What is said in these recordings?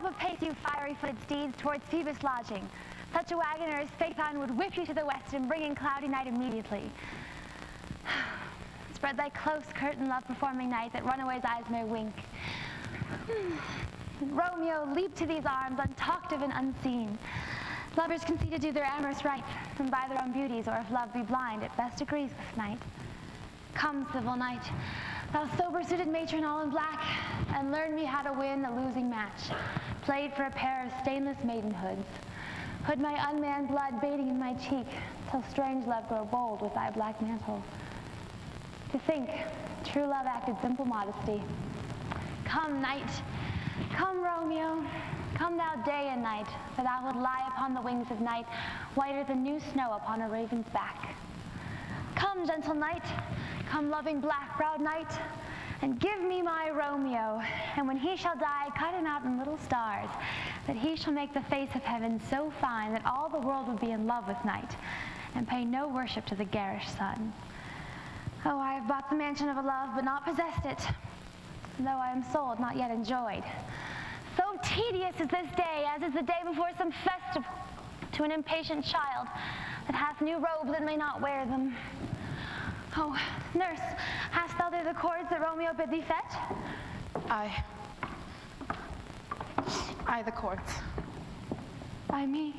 north of pace you fiery-footed steeds towards Phoebus' lodging. Such a wagoner as Phaethon would whip you to the west and bring in cloudy night immediately. Spread thy close curtain, love-performing night, that runaways' eyes may wink. Romeo, leap to these arms, untalked of and unseen. Lovers can see to do their amorous rites, and by their own beauties, or if love be blind, it best agrees with night. Come, civil knight, thou sober-suited matron all in black, and learn me how to win a losing match, played for a pair of stainless maidenhoods. Hood my unmanned blood bating in my cheek, till strange love grow bold with thy black mantle. To think, true love acted simple modesty. Come, knight, come, Romeo, come thou day and night, for thou wilt lie upon the wings of night, whiter than new snow upon a raven's back. Come, gentle knight, come, loving black-browed knight, and give me my Romeo, and when he shall die, cut him out in little stars, that he shall make the face of heaven so fine that all the world would be in love with night, and pay no worship to the garish sun. Oh, I have bought the mansion of a love, but not possessed it, though I am sold, not yet enjoyed. So tedious is this day, as is the day before some festival, to an impatient child that hath new robes and may not wear them. Oh, nurse, hast thou there the cords that Romeo bid thee fetch? I the cords. By me?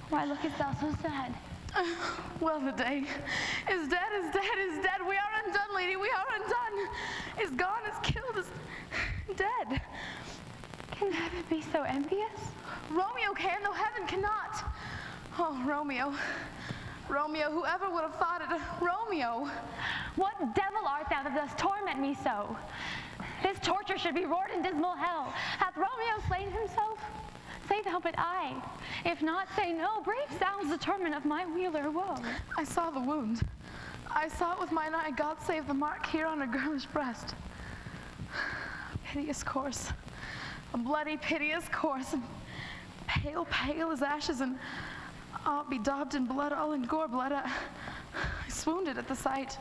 Why lookest thou so sad? Well, the day is dead, is dead, is dead. We are undone, lady, we are undone. Is gone, is killed, is dead. Can heaven be so envious? Romeo can, though heaven cannot. Oh, Romeo. Romeo, whoever would have thought it? Romeo! What devil art thou that dost torment me so? This torture should be roared in dismal hell. Hath Romeo slain himself? Say thou but I. If not, say no. Brave sounds the torment of my wheeler woe. I saw the wound. I saw it with mine eye. God save the mark here on her girlish breast. A piteous corse. A bloody, piteous corse. And pale, pale as ashes, and all bedaubed in blood, all in gore blood. I swooned at the sight.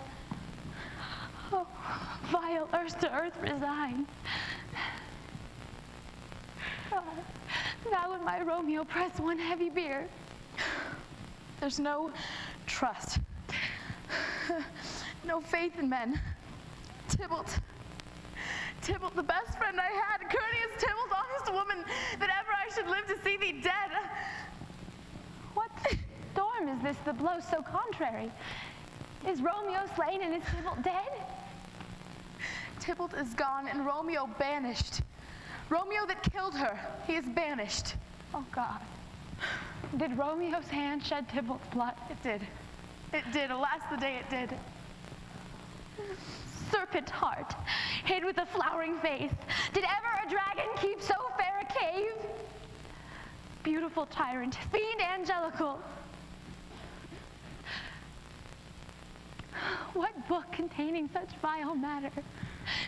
Oh, vile earth to earth resign. Thou and my Romeo press one heavy bier. There's no trust, no faith in men. Tybalt, the best friend I had, courteous Tybalt, honest woman, that ever I should live to see thee dead. What storm is this that blows so contrary? Is Romeo slain and is Tybalt dead? Tybalt is gone and Romeo banished. Romeo that killed her, he is banished. Oh God, did Romeo's hand shed Tybalt's blood? It did. It did, alas the day it did. Serpent heart, hid with a flowering face, did ever a dragon keep so fair a cave? Beautiful tyrant, fiend angelical. What book containing such vile matter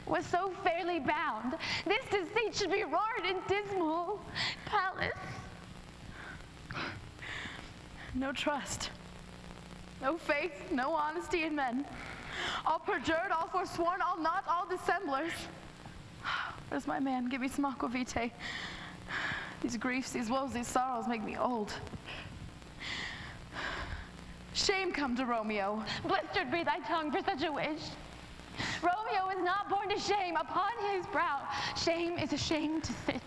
was so fairly bound? This deceit should be roared in dismal palace. No trust, no faith, no honesty in men. All perjured, all forsworn, all not, all dissemblers. Where's my man? Give me some aqua vitae. These griefs, these woes, these sorrows make me old. Shame come to Romeo. Blistered be thy tongue for such a wish. Romeo is not born to shame. Upon his brow, shame is a shame to sit.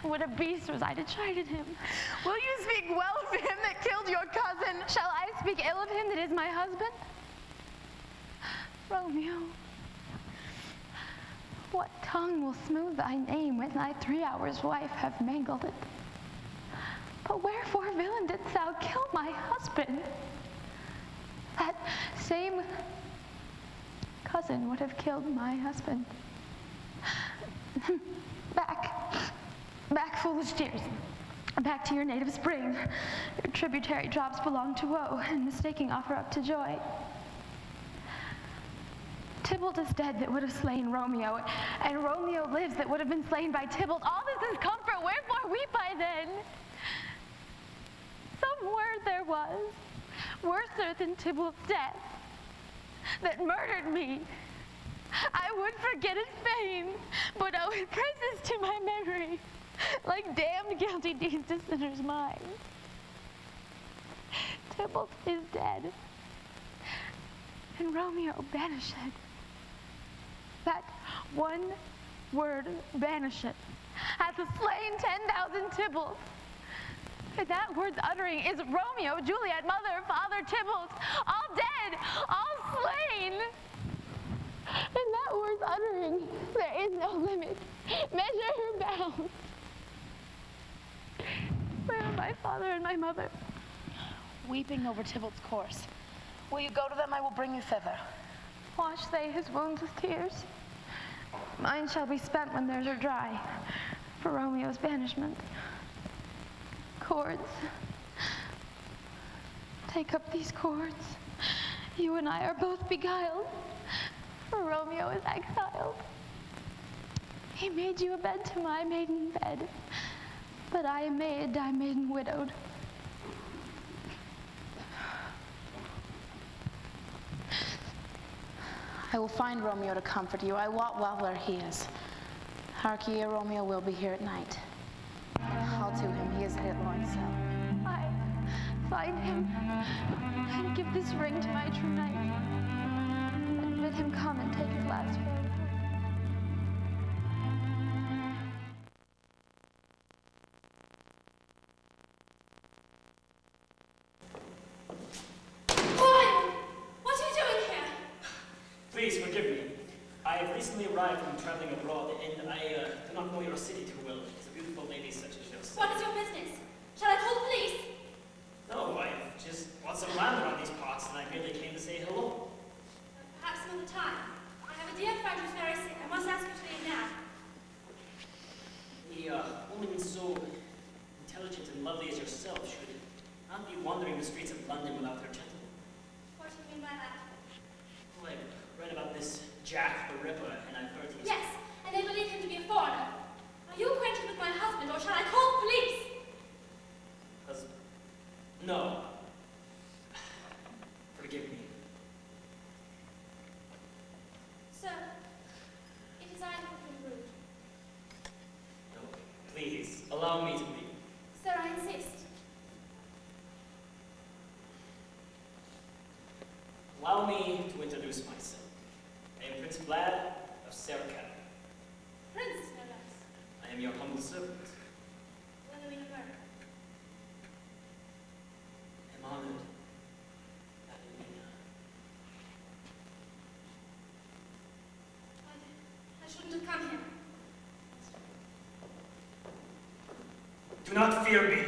What a beast was I to chide at him. Will you speak well of him that killed your cousin? Shall I speak ill of him that is my husband? Romeo, what tongue will smooth thy name when thy 3 hours wife have mangled it? But wherefore, villain, didst thou kill my husband? That same cousin would have killed my husband. Back, foolish tears. Back to your native spring. Your tributary drops belong to woe, and mistaking offer up to joy. Tybalt is dead that would have slain Romeo, and Romeo lives that would have been slain by Tybalt. All this is comfort, wherefore weep I then? Some word there was, worser than Tybalt's death, that murdered me, I would forget it fain, but oh, it presses to my memory, like damned guilty deeds to sinners' minds. Tybalt is dead, and Romeo banished. That one word, banished, hath slain 10,000 Tybalts. And that word's uttering is Romeo, Juliet, mother, father, Tybalt, all dead, all slain. And that word's uttering, there is no limit, measure or bound. Where are my father and my mother? Weeping over Tybalt's corse. Will you go to them? I will bring you thither. Wash they his wounds with tears. Mine shall be spent when theirs are dry, for Romeo's banishment. Cords. Take up these cords. You and I are both beguiled, for Romeo is exiled. He made you a bed to my maiden bed, but I am made, I maiden widowed. I will find Romeo to comfort you. I wot well where he is. Hark ye, Romeo will be here at night. Call to him, he is at Lord's cell. I find him and give this ring to my true knight, and bid him come and take his last farewell. Please forgive me. I have recently arrived from traveling abroad, and I do not know your city too well. It's a beautiful lady such as yourself. What is your business? Shall I call the police? No, I've just bought some land around these parts, and I merely came to say hello. Perhaps another time. I have a dear friend who's very sick. I must ask you to leave now. A woman so intelligent and lovely as yourself should not be wandering the streets of London without her gentleman. What do you mean by that? Well, I've read about this Jack the Ripper, and I've heard he's... Yes, and they believe him to be a foreigner. Are you acquainted with my husband, or shall I call the police? No. Forgive me. Sir, it is I who have been rude. No, please, allow me to leave. Sir, I insist. Allow me to introduce myself. I am Prince Vlad of Serkan. Prince, no less. I am your humble servant. When are we to marry? I am honored. Adelina. I shouldn't have come here. Do not fear me.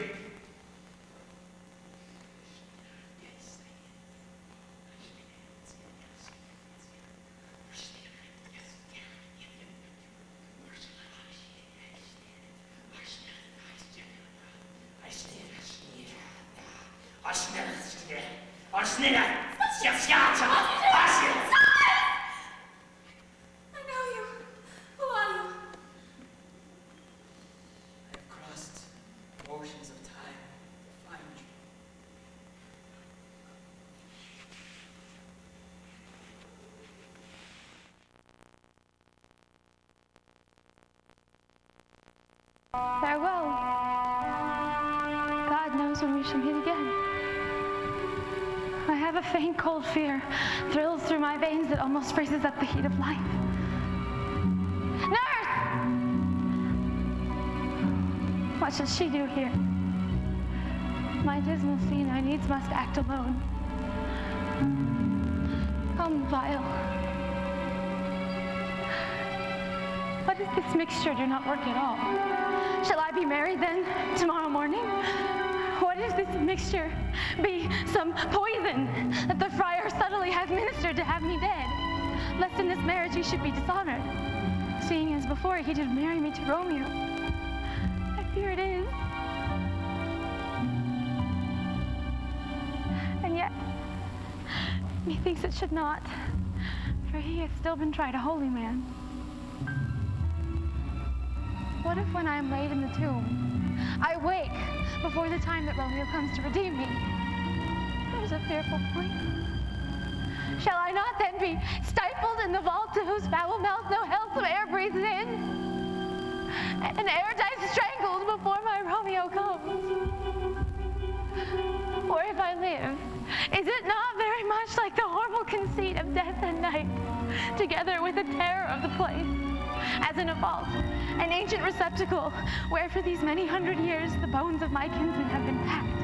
I know you. Who are you? I have crossed oceans of time to find you. Farewell. God knows when we shall meet again. I have a faint cold fear thrills through my veins that almost freezes up the heat of life. Nurse! What should she do here? My dismal scene I needs must act alone. Come, vial. What is this mixture do not work at all? Shall I be married then, tomorrow morning? What is this mixture? Be some poison that the friar subtly hath ministered to have me dead, lest in this marriage he should be dishonored, seeing as before he did marry me to Romeo. I fear it is. And yet, methinks it should not, for he hath still been tried a holy man. What if when I am laid in the tomb, I wake before the time that Romeo comes to redeem me? There's a fearful point. Shall I not then be stifled in the vault to whose foul mouth no healthsome air breathes in? And ere die strangled before my Romeo comes? Or if I live, is it not very much like the horrible conceit of death and night, together with the terror of the place, as in a vault, an ancient receptacle, where for these many hundred years the bones of my kinsmen have been packed?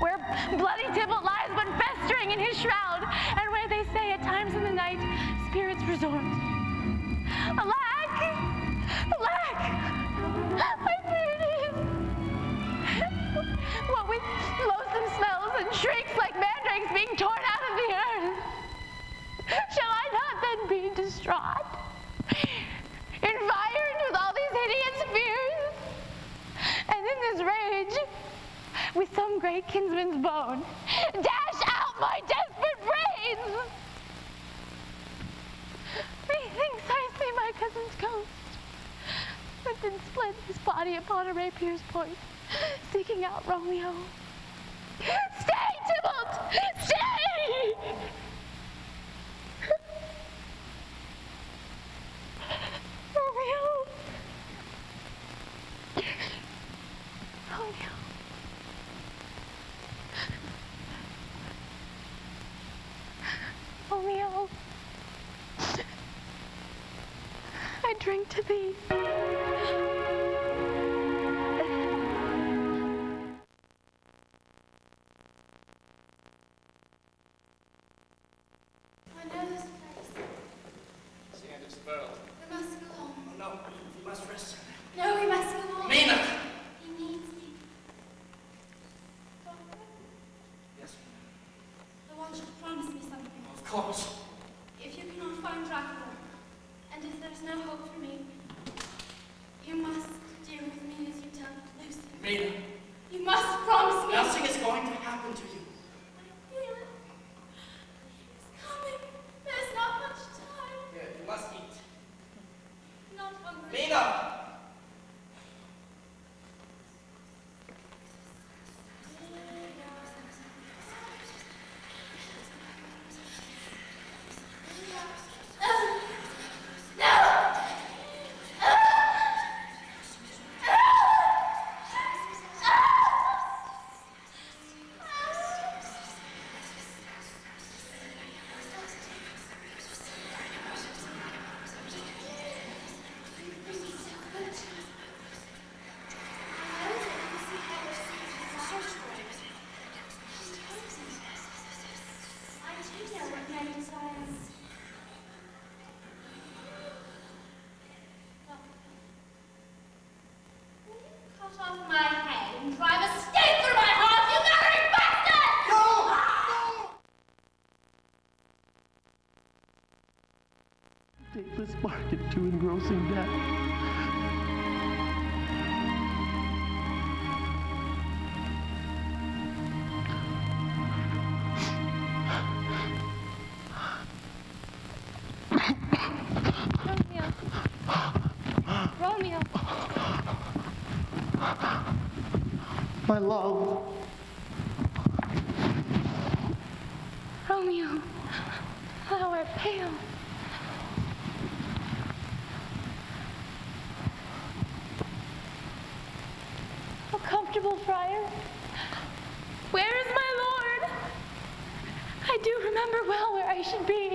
Where bloody Tybalt lies but festering in his shroud, and where they say at times in the night spirits resort. Alack! Alack! I fear it is. What with loathsome smells and shrieks like mandrakes being torn out of the earth, shall I not then be distraught, environed with all these hideous fears, and in this rage, with some great kinsman's bone, dash out my desperate brains? Methinks I see my cousin's ghost, that did split his body upon a rapier's point, seeking out Romeo. Stay, Tybalt! Stay! Romeo! Romeo! Romeo! I drink to thee. I know this place. It's the end of the world. We must go on. Oh no, you must rest. No, we must go on. Mina! He needs me. Doctor, Yes, I want you to promise me something. of course. If you cannot find Dracula, and if there's no hope for me, you must deal with me as you done with Lucy. Mina, You must promise me. nothing is going to happen to you. I feel it. It's coming. There's not much time. Here, you must eat. Not hungry. Mina! Dateless bargain to engrossing death. Romeo! Romeo! My love. Romeo! Thou art pale. Oh, comfortable friar. Where is my lord? I do remember well where I should be.